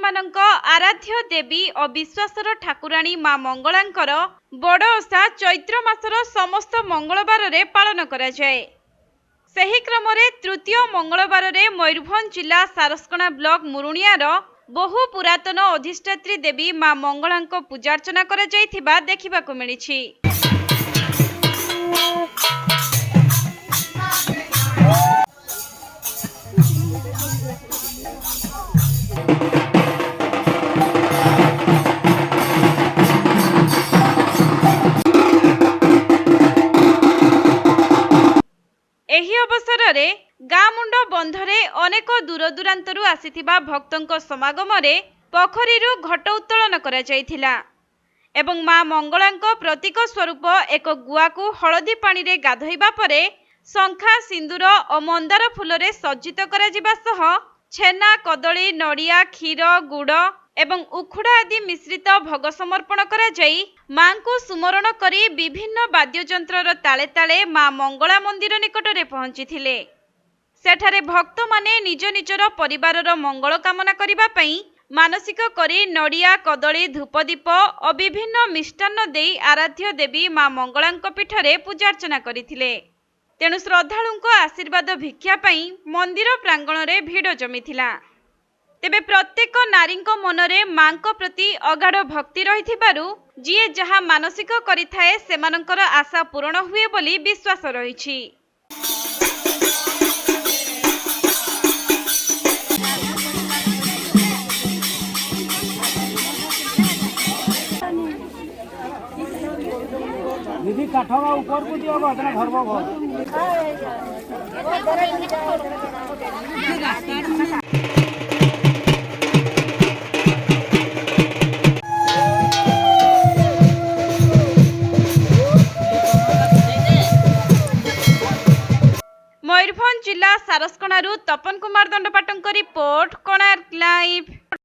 ମାନଙ୍କ आराध्य देवी और विश्वासर ठाकुराणी माँ मंगलांकर बड़ ओषा चैत्र मासर समस्त मंगलवार रे पालन करा जाए। सही क्रम तृतीय मंगलवार रे मयूरभंज जिला सारस्कणा ब्लॉक मुरुणियार बहु पुरातन अधिष्ठात्री देवी माँ मंगलांक पूजार्चना करा जायथिबा देखिबाकु मिलिछि। एही अवसर रे गाँ मुंड बंधरे अनेक दूरदूरांतरू आसीथिबा भक्तंक समागम रे पोखरीरू घट उत्तोलन करा जायथिला एवं माँ मंगलांक प्रतीक स्वरूप एक गुआकू हलदी पानी रे गाधोइबा परे शंखा सिंदूर और मंदार फूल रे सज्जित करा जिबा सह छेना कदली नड़िया क्षीर गुड़ एवं उखुड़ा आदि मिश्रित भोग समर्पण करा जाई मां को सुमरण करी विभिन्न वाद्ययंत्रर ताले ताले मां मंगला मंदिर निकटरे पहुंचीथिले। सेठारे भक्त माने निज निजर परिवारर मंगल कामना करिबा पई मानसिक करी नड़िया कदली धूपदीप और विभिन्न मिष्टान्न देई आराध्य देवी मां मंगलांक पीठरे पूजार्चना करिथिले। तेणु श्रद्धालुंक आशीर्वाद भिक्षा पई मंदिर प्रांगण रे भीड़ जमीथिला। तेबे प्रत्येक नारींक मनरे मांक प्रति अगाढ़ भक्ति रहिथिबारु जिए जहा मानसिक करिथाए सेमानंकर आशा पूर्ण हुए बोली विश्वास रहिछि। दीदी काठवा ऊपर को दियो बतना धरबो घर मयूरभंज जिला सारस्कणारू तपन कुमार दंडपाटंक रिपोर्ट कोणार्क लाइव।